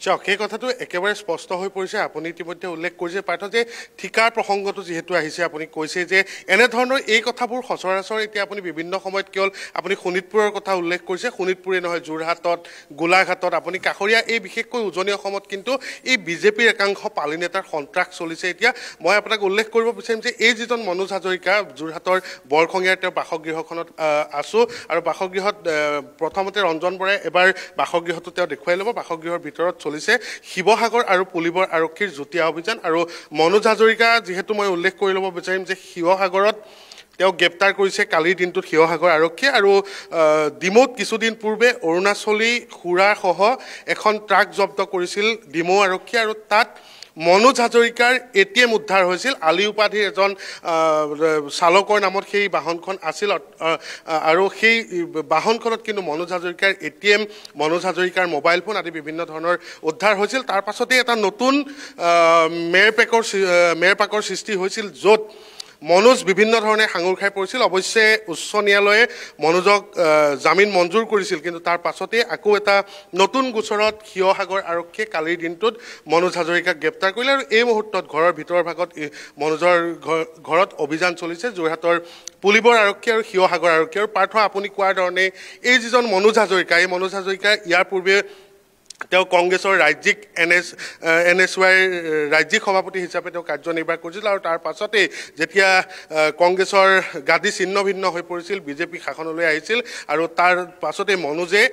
চাওক সেই কথাটো একেবাৰে স্পষ্ট হৈ পৰিছে আপুনি ইতিমধ্যে উল্লেখ কৰিছে পাৰ্থ যে ঠিকাৰ প্ৰসংগটো যিহেতু আহিছে আপুনি কৈছে যে এনেধৰণৰ এই কথাবোৰ সচৰাচৰ এতিয়া আপুনি বিভিন্ন সময়ত কেৱল আপুনি শোণিতপুৰৰ কথা উল্লেখ কৰিছে শোণিতপুৰে নহয় যোৰহাটত গোলাঘাটত আপুনি কাষৰীয়া এই বিশেষকৈ উজনি অসমত কিন্তু এই বিজেপিৰ একাংশ পালি নেতাৰ সন্ত্ৰাস চলিছে এতিয়া মই আপোনাক উল্লেখ কৰিব বিচাৰিম যে এই যিজন মনোজ হাজৰিকা যোৰহাটৰ বৰখঙীয়াৰ তেওঁৰ বাসগৃহখনত আছোঁ আৰু বাসগৃহত প্ৰথমতে ৰঞ্জন বৰাই এবাৰ বাসগৃহটো তেওঁ দেখুৱাই ল'ব বাসগৃহৰ ভিতৰত চলিছে শিৱসাগৰ আৰু পুলিবৰ আৰক্ষীৰ যুটীয়া অভিযান আৰু মনোজ হাজৰিকা যিহেতু মই উল্লেখ কৰি ল'ব বিচাৰিম যে শিৱসাগৰত তেওঁ গ্ৰেপ্তাৰ কৰিছে কালিৰ দিনটোত শিৱসাগৰ আৰক্ষীয়ে আৰু ডিমৌত কিছুদিন পূৰ্বে অৰুণাচলী সুৰাসহ এখন ট্ৰাক জব্দ কৰিছিল ডিমৌ আৰক্ষীয়ে আৰু তাত মনোজ হাজৰিকাৰ এটিএম উদ্ধাৰ হৈছিল আলি উপাধিৰ এজন চালকৰ নামত সেই বাহনখন আছিল আৰু সেই বাহনখনত কিন্তু মনোজ হাজৰিকাৰ এটিএম মনোজ হাজৰিকাৰ মোবাইল ফোন আদি বিভিন্ন ধৰণৰ উদ্ধাৰ হৈছিল তাৰ পাছতেই এটা নতুন মেৰপাকৰ সৃষ্টি হৈছিল য'ত মনোজ বিভিন্ন ধৰণে সাঙুৰ খাই পৰিছিল অৱশ্যে উচ্চ ন্যায়ালয়ে মনোজক জামিন মঞ্জুৰ কৰিছিল কিন্তু তাৰ পাছতে আকৌ এটা নতুন গোচৰত শিৱসাগৰ আৰক্ষীয়ে কালিৰ দিনটোত মনোজ হাজৰিকাক গ্ৰেপ্তাৰ কৰিলে আৰু এই মুহূৰ্তত ঘৰৰ ভিতৰৰ ভাগত মনোজৰ ঘৰত অভিযান চলিছে যোৰহাটৰ পুলিবৰ আৰক্ষী আৰু শিৱসাগৰ আৰক্ষী আৰু পাৰ্থ আপুনি কোৱাৰ ধৰণে এই যিজন মনোজ হাজৰিকা এই মনোজ হাজৰিকা ইয়াৰ পূৰ্বে তেওঁ কংগ্ৰেছৰ ৰাজ্যিক NSYৰ ৰাজ্যিক সভাপতি হিচাপে তেওঁ কাৰ্যনিৰ্বাহ কৰিছিল আৰু তাৰ পাছতে যেতিয়া কংগ্ৰেছৰ গাদী ছিন্ন ভিন্ন হৈ পৰিছিল বিজেপি শাসনলৈ আহিছিল আৰু তাৰ পাছতে মনোজে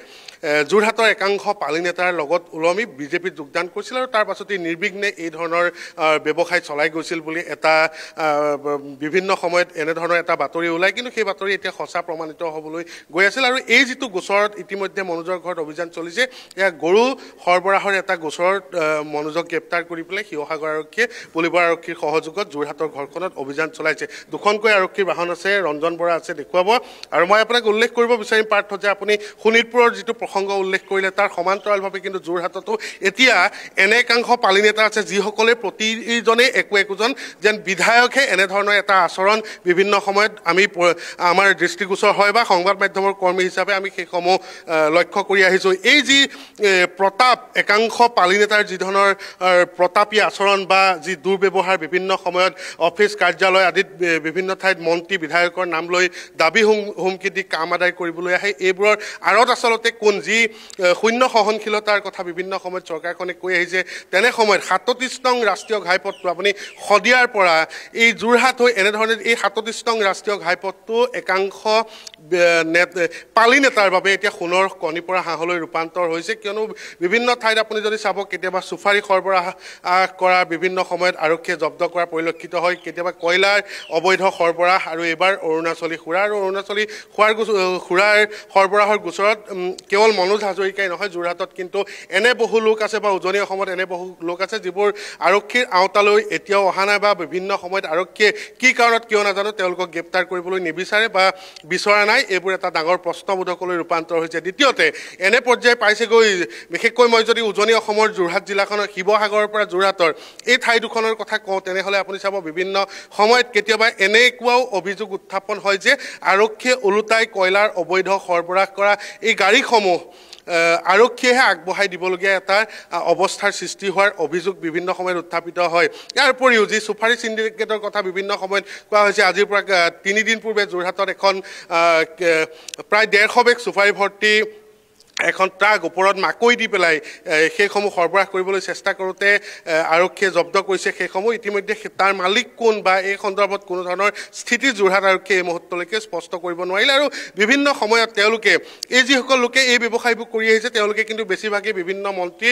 যোৰহাটৰ একাংশ পালি নেতাৰ লগত ওলমি বিজেপিত যোগদান কৰিছিল আৰু তাৰ পাছতে নিৰ্বিঘ্নে এই ধৰণৰ ব্যৱসায় চলাই গৈছিল বুলি এটা বিভিন্ন সময়ত এনেধৰণৰ এটা বাতৰি ওলাই কিন্তু সেই বাতৰি এতিয়া সঁচা প্ৰমাণিত হ'বলৈ গৈ আছিল আৰু এই যিটো গোচৰত ইতিমধ্যে মনোজৰ ঘৰত অভিযান চলিছে এয়া গৰু সৰবৰাহৰ এটা গোচৰত মনোজক গ্ৰেপ্তাৰ কৰি পেলাই শিৱসাগৰ আৰক্ষীয়ে পুলিবৰ আৰক্ষীৰ সহযোগত যোৰহাটৰ ঘৰখনত অভিযান চলাইছে দুখনকৈ আৰক্ষীৰ বাহন আছে ৰঞ্জন বৰা আছে দেখুৱাব আৰু মই আপোনাক উল্লেখ কৰিব বিচাৰিম পাৰ্থ যে আপুনি শোণিতপুৰৰ যিটো প্ৰসংগ উল্লেখ কৰিলে তাৰ সমান্তৰালভাৱে কিন্তু যোৰহাটতো এতিয়া এনে একাংশ পালি নেতা আছে যিসকলে প্ৰতিজনে একোজন যেন বিধায়কহে এনেধৰণৰ এটা আচৰণ বিভিন্ন সময়ত আমি আমাৰ দৃষ্টিগোচৰ হয় বা সংবাদ মাধ্যমৰ কৰ্মী হিচাপে আমি সেইসমূহ লক্ষ্য কৰি আহিছোঁ এই যি প্ৰতাপ একাংশ পালি নেতাৰ যি ধৰণৰ প্ৰতাপী আচৰণ বা যি দুৰ্ব্যৱহাৰ বিভিন্ন সময়ত অফিচ কাৰ্যালয় আদিত বিভিন্ন ঠাইত মন্ত্ৰী বিধায়কৰ নাম লৈ দাবী হুমকি দি কাম আদায় কৰিবলৈ আহে এইবোৰৰ আঁৰত আচলতে কোন যি শূন্য সহনশীলতাৰ কথা বিভিন্ন সময়ত চৰকাৰখনে কৈ আহিছে তেনে সময়ত ৩৭ নং ৰাষ্ট্ৰীয় ঘাইপথটো আপুনি শদিয়াৰ পৰা এই যোৰহাট হৈ এনেধৰণে এই ৩৭ নং ৰাষ্ট্ৰীয় ঘাইপথটো একাংশ পালি নেতাৰ বাবে এতিয়া সোণৰ কণী পৰা হাঁহলৈ ৰূপান্তৰ হৈছে কিয়নো বিভিন্ন ঠাইত আপুনি যদি চাব কেতিয়াবা চুফাৰী সৰবৰাহ কৰা বিভিন্ন সময়ত আৰক্ষীয়ে জব্দ কৰা পৰিলক্ষিত হয় কেতিয়াবা কয়লাৰ অবৈধ সৰবৰাহ আৰু এইবাৰ অৰুণাচলী সুৰা আৰু অৰুণাচলী সুৰাৰ সৰবৰাহৰ গোচৰত কেৱল মনোজ হাজৰিকাই নহয় যোৰহাটত কিন্তু এনে বহু লোক আছে বা উজনি অসমত এনে বহু লোক আছে যিবোৰ আৰক্ষীৰ আওতালৈ এতিয়াও অহা নাই বা বিভিন্ন সময়ত আৰক্ষীয়ে কি কাৰণত কিয় নাজানো তেওঁলোকক গ্ৰেপ্তাৰ কৰিবলৈ নিবিচাৰে বা বিচৰা নাই এইবোৰ এটা ডাঙৰ প্ৰশ্নবোধকলৈ ৰূপান্তৰ হৈছে দ্বিতীয়তে এনে পৰ্যায়ে পাইছেগৈ বিশেষকৈ মই যদি উজনি অসমৰ যোৰহাট জিলাখনৰ শিৱসাগৰৰ পৰা যোৰহাটৰ এই ঠাই দুখনৰ কথা কওঁ তেনেহ'লে আপুনি চাব বিভিন্ন সময়ত কেতিয়াবা এনেকুৱাও অভিযোগ উত্থাপন হয় যে আৰক্ষীয়ে ওলোটাই কয়লাৰ অবৈধ সৰবৰাহ কৰা এই গাড়ীসমূহ আৰক্ষীয়েহে আগবঢ়াই দিবলগীয়া এটা অৱস্থাৰ সৃষ্টি হোৱাৰ অভিযোগ বিভিন্ন সময়ত উত্থাপিত হয় ইয়াৰ উপৰিও যি চুফাৰী চিণ্ডিকেটৰ কথা বিভিন্ন সময়ত কোৱা হৈছে আজিৰ পৰা 3 দিন পূৰ্বে যোৰহাটত এখন প্ৰায় 150 বেগ চুফাৰী ভৰ্তি এখন ট্ৰাক ওপৰত মাকৈ দি পেলাই সেইসমূহ সৰবৰাহ কৰিবলৈ চেষ্টা কৰোঁতে আৰক্ষীয়ে জব্দ কৰিছে সেইসমূহ ইতিমধ্যে তাৰ মালিক কোন বা এই সন্দৰ্ভত কোনো ধৰণৰ স্থিতি যোৰহাট আৰক্ষীয়ে এই মুহূৰ্তলৈকে স্পষ্ট কৰিব নোৱাৰিলে আৰু বিভিন্ন সময়ত তেওঁলোকে এই যিসকল লোকে এই ব্যৱসায়বোৰ কৰি আহিছে তেওঁলোকে কিন্তু বেছিভাগেই বিভিন্ন মন্ত্ৰী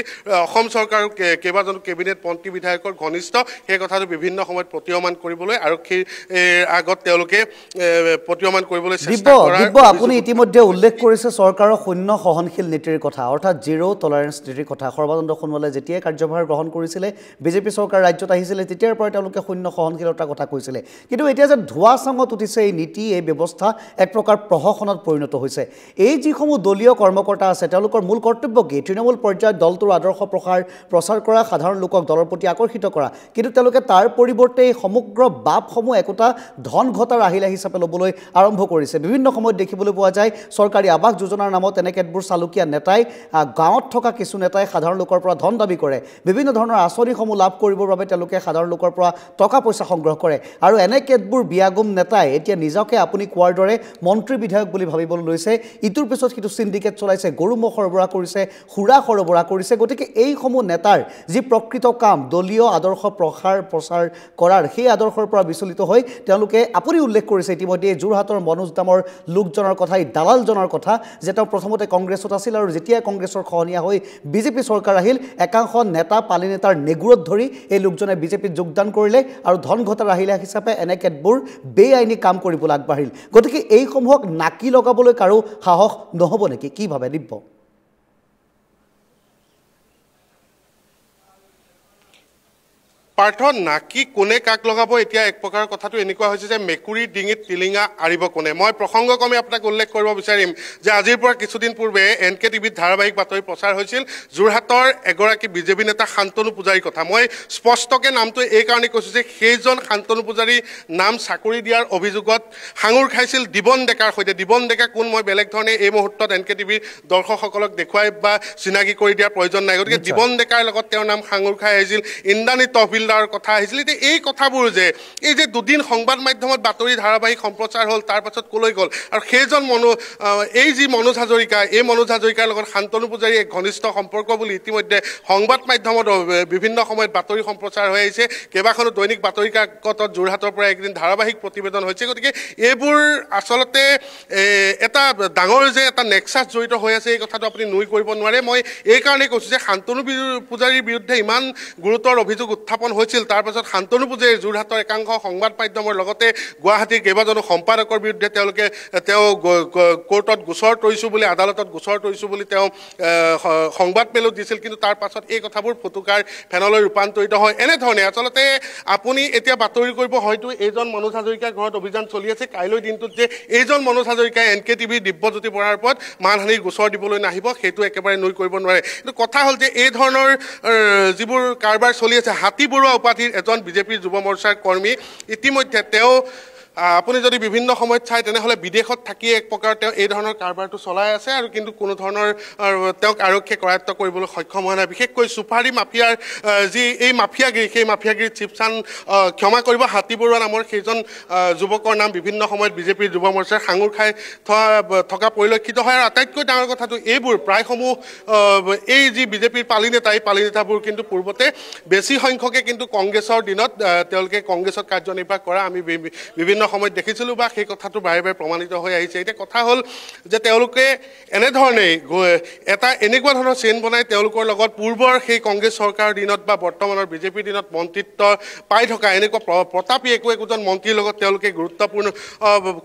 অসম চৰকাৰৰ কেইবাজনো কেবিনেট মন্ত্ৰী বিধায়কৰ ঘনিষ্ঠ সেই কথাটো বিভিন্ন সময়ত প্ৰতীয়মান কৰিবলৈ আৰক্ষীৰ আগত তেওঁলোকে প্ৰতীয়মান কৰিবলৈ চেষ্টা কৰাৰ আপুনি ইতিমধ্যে উল্লেখ কৰিছে চৰকাৰৰ শূন্য সহনশীল নীতিৰ কথা অৰ্থাৎ জিৰো টলাৰেন্স নীতিৰ কথা সৰ্বানন্দ সোণোৱালে যেতিয়াই কাৰ্যভাৰ গ্ৰহণ কৰিছিলে বিজেপি চৰকাৰ ৰাজ্যত আহিছিলে তেতিয়াৰ পৰাই তেওঁলোকে শূন্য সহনশীলতাৰ কথা কৈছিলে কিন্তু এতিয়া যে ধোঁৱা চাঙত উঠিছে এই নীতি এই ব্যৱস্থা এক প্ৰকাৰ প্ৰহসনত পৰিণত হৈছে এই যিসমূহ দলীয় কৰ্মকৰ্তা আছে তেওঁলোকৰ মূল কৰ্তব্য কি তৃণমূল পৰ্যায়ত দলটোৰ আদৰ্শ প্ৰচাৰ কৰা সাধাৰণ লোকক দলৰ প্ৰতি আকৰ্ষিত কৰা কিন্তু তেওঁলোকে তাৰ পৰিৱৰ্তে এই সমগ্ৰ বাপসমূহ একোটা ধন ঘটাৰ আহিলা হিচাপে ল'বলৈ আৰম্ভ কৰিছে বিভিন্ন সময়ত দেখিবলৈ পোৱা যায় চৰকাৰী আৱাস যোজনাৰ নামত এনে কেতবোৰ মালকীয়া নেতাই গাঁৱত থকা কিছু নেতাই সাধাৰণ লোকৰ পৰা ধন দাবী কৰে বিভিন্ন ধৰণৰ আঁচনিসমূহ লাভ কৰিবৰ বাবে তেওঁলোকে সাধাৰণ লোকৰ পৰা টকা পইচা সংগ্ৰহ কৰে আৰু এনে কেতবোৰ বিয়াগুম নেতাই এতিয়া নিজকে আপুনি কোৱাৰ দৰে মন্ত্ৰী বিধায়ক বুলি ভাবিবলৈ লৈছে ইটোৰ পিছত সিটো সিন্ডিকেট চলাইছে গৰু ম'হ সৰবৰাহ কৰিছে সুৰা সৰবৰাহ কৰিছে গতিকে এইসমূহ নেতাৰ যি প্ৰকৃত কাম দলীয় আদৰ্শ প্ৰচাৰ কৰাৰ সেই আদৰ্শৰ পৰা বিচলিত হৈ তেওঁলোকে আপুনি উল্লেখ কৰিছে ইতিমধ্যে যোৰহাটৰ মনোজ দামৰ লোকজনৰ কথা এই দালালজনৰ কথা যে তেওঁ প্ৰথমতে কংগ্ৰেছত আছিল আৰু যেতিয়া কংগ্ৰেছৰ খহনীয়া হৈ বিজেপি চৰকাৰ আহিল একাংশ নেতা পালি নেতাৰ নেগুৰত ধৰি এই লোকজনে বিজেপিত যোগদান কৰিলে আৰু ধন ঘটাৰ আহিলা হিচাপে এনে কেতবোৰ বেআইনী কাম কৰিবলৈ আগবাঢ়িল গতিকে এইসমূহক নাকি লগাবলৈ কাৰো সাহস নহ'ব নেকি কি ভাবে দিব্য পাৰ্থ নাকি কোনে কাক লগাব এতিয়া এক প্ৰকাৰৰ কথাটো এনেকুৱা হৈছে যে মেকুৰীৰ ডিঙিত টিলিঙা আৰিব কোনে মই প্ৰসংগক্ৰমে আপোনাক উল্লেখ কৰিব বিচাৰিম যে আজিৰ পৰা কিছুদিন পূৰ্বে এনকে টিভিত ধাৰাবাহিক বাতৰি প্ৰচাৰ হৈছিল যোৰহাটৰ এগৰাকী বিজেপি নেতা শান্তনু পূজাৰীৰ কথা মই স্পষ্টকৈ নামটো এই কাৰণে কৈছোঁ যে সেইজন শান্তনু পূজাৰী নাম চাকৰি দিয়াৰ অভিযোগত সাঙুৰ খাইছিল দিবন ডেকাৰ সৈতে দিবন ডেকা কোন মই বেলেগ ধৰণে এই মুহূৰ্তত এনকে টিভিৰ দৰ্শকসকলক দেখুৱাই বা চিনাকি কৰি দিয়াৰ প্ৰয়োজন নাই গতিকে দিবন ডেকাৰ লগত তেওঁৰ নাম সাঙুৰ খাই আহিছিল ইন্দ্ৰাণী তহবিল কথা আহিছিল এতিয়া এই কথাবোৰ যে এই যে দুদিন সংবাদ মাধ্যমত বাতৰি ধাৰাবাহিক সম্প্ৰচাৰ হ'ল তাৰ পাছত কলৈ গ'ল আৰু সেইজন এই যি মনোজ হাজৰিকা এই মনোজ হাজৰিকাৰ লগত শান্তনু পূজাৰী এক ঘনিষ্ঠ সম্পৰ্ক বুলি ইতিমধ্যে সংবাদ মাধ্যমত বিভিন্ন সময়ত বাতৰি সম্প্ৰচাৰ হৈ আহিছে কেইবাখনো দৈনিক বাতৰি কাকতত যোৰহাটৰ পৰা একদিন ধাৰাবাহিক প্ৰতিবেদন হৈছে গতিকে এইবোৰ আচলতে এটা ডাঙৰ যে এটা নেক্সাছ জড়িত হৈ আছে এই কথাটো আপুনি নুই কৰিব নোৱাৰে মই এই কাৰণেই কৈছোঁ যে শান্তনু পূজাৰীৰ বিৰুদ্ধে ইমান গুৰুতৰ অভিযোগ উত্থাপন হৈছিল তাৰ পাছত শান্তনু পূজাৰীৰ যোৰহাটৰ একাংশ সংবাদ মাধ্যমৰ লগতে গুৱাহাটীৰ কেইবাজনো সম্পাদকৰ বিৰুদ্ধে তেওঁ কোৰ্টত গোচৰ তৰিছোঁ বুলি আদালতত গোচৰ তৰিছোঁ বুলি তেওঁ সংবাদ মেলো দিছিল কিন্তু তাৰ পাছত এই কথাবোৰ ফুটুকাৰ ফেনলৈ ৰূপান্তৰিত হয় এনেধৰণে আচলতে আপুনি এতিয়া বাতৰি কৰিব হয়তো এইজন মনোজ হাজৰিকাৰ ঘৰত অভিযান চলি আছে কাইলৈ দিনটোত যে এইজন মনোজ হাজৰিকাই এনকে টিভিৰ দিব্যজ্যোতি বৰাৰ ওপৰত মানহানিৰ গোচৰ দিবলৈ নাহিব সেইটো একেবাৰে নুই কৰিব নোৱাৰে কিন্তু কথা হ'ল যে এই ধৰণৰ যিবোৰ কাৰবাৰ চলি আছে হাতী বৰুৱা উপাধিৰ এজন বিজেপিৰ যুৱ মৰ্চাৰ কৰ্মী ইতিমধ্যে তেওঁ আপুনি যদি বিভিন্ন সময়ত চাই তেনেহ'লে বিদেশত থাকি এক প্ৰকাৰ তেওঁ এই ধৰণৰ কাৰবাৰটো চলাই আছে আৰু কিন্তু কোনো ধৰণৰ তেওঁক আৰক্ষীয়ে কৰায়ত্ব কৰিবলৈ সক্ষম হোৱা নাই বিশেষকৈ চুপাৰী মাফিয়াৰ যি এই মাফিয়াগিৰি সেই মাফিয়াগিৰিত চিপচান ক্ষমা কৰিব হাতী বৰুৱা নামৰ সেইজন যুৱকৰ নাম বিভিন্ন সময়ত বিজেপিৰ যুৱ মৰ্চাৰ সাঙুৰ খাই থকা পৰিলক্ষিত হয় আৰু আটাইতকৈ ডাঙৰ কথাটো এইবোৰ প্ৰায়সমূহ এই যি বিজেপিৰ পালি নেতা এই পালি নেতাবোৰ কিন্তু পূৰ্বতে বেছি সংখ্যকে কিন্তু কংগ্ৰেছৰ দিনত তেওঁলোকে কংগ্ৰেছত কাৰ্যনিৰ্বাহ কৰা আমি বিভিন্ন সময়ত দেখিছিলোঁ বা সেই কথাটো বাৰে বাৰে প্ৰমাণিত হৈ আহিছে এতিয়া কথা হ'ল যে তেওঁলোকে এনেধৰণেই এটা এনেকুৱা ধৰণৰ চেইন বনাই তেওঁলোকৰ লগত পূৰ্বৰ সেই কংগ্ৰেছ চৰকাৰৰ দিনত বা বৰ্তমানৰ বিজেপিৰ দিনত মন্ত্ৰিত্ব পাই থকা এনেকুৱা প্ৰতাপী একোজন মন্ত্ৰীৰ লগত তেওঁলোকে গুৰুত্বপূৰ্ণ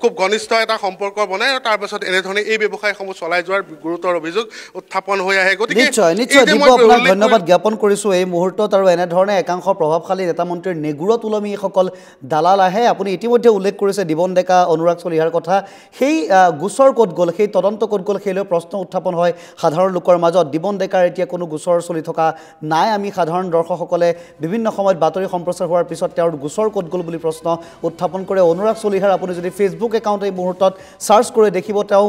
খুব ঘনিষ্ঠ এটা সম্পৰ্ক বনায় আৰু তাৰপাছত এনেধৰণে এই ব্যৱসায়সমূহ চলাই যোৱাৰ গুৰুতৰ অভিযোগ উত্থাপন হৈ আহে গতিকে নিশ্চয় আপোনাক ধন্যবাদ জ্ঞাপন কৰিছোঁ এই মুহূৰ্তত আৰু এনেধৰণে একাংশ প্ৰভাৱশালী নেতা মন্ত্ৰীৰ নেগুৰত ওলমি এইসকল দালাল আহে আপুনি ইতিমধ্যে উল্লেখ কৰিছে দিবন ডেকা অনুৰাগ চলিহাৰ কথা সেই গোচৰ ক'ত গ'ল সেই তদন্ত ক'ত গ'ল সেইলৈ প্ৰশ্ন উত্থাপন হয় সাধাৰণ লোকৰ মাজত দিবন ডেকাৰ এতিয়া কোনো গোচৰ চলি থকা নাই আমি সাধাৰণ দৰ্শকসকলে বিভিন্ন সময়ত বাতৰি সম্প্ৰচাৰ হোৱাৰ পিছত তেওঁৰ গোচৰ ক'ত গ'ল বুলি প্ৰশ্ন উত্থাপন কৰে অনুৰাগ চলিহাৰ আপুনি যদি ফেচবুক একাউণ্ট এই মুহূৰ্তত চাৰ্চ কৰি দেখিব তেওঁ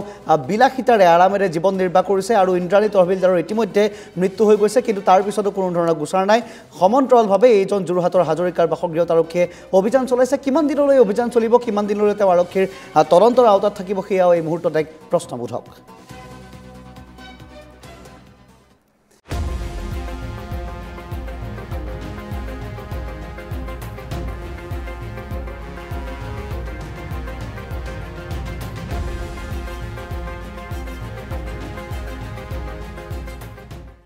বিলাসিতাৰে আৰামেৰে জীৱন নিৰ্বাহ কৰিছে আৰু ইন্দ্ৰাণী তহবিলদাৰৰ ইতিমধ্যে মৃত্যু হৈ গৈছে কিন্তু তাৰ পিছতো কোনো ধৰণৰ গোচৰ নাই সমান্তৰালভাৱে এইজন যোৰহাটৰ হাজৰিকাৰ বাসগৃহত আৰক্ষীয়ে অভিযান চলাইছে কিমান দিনলৈ অভিযান চলিব কিমান দিনলৈ তেওঁ আৰক্ষীৰ তদন্তৰ আওতাত থাকিব সেয়াও এই মুহূৰ্তত এক প্ৰশ্নবোধক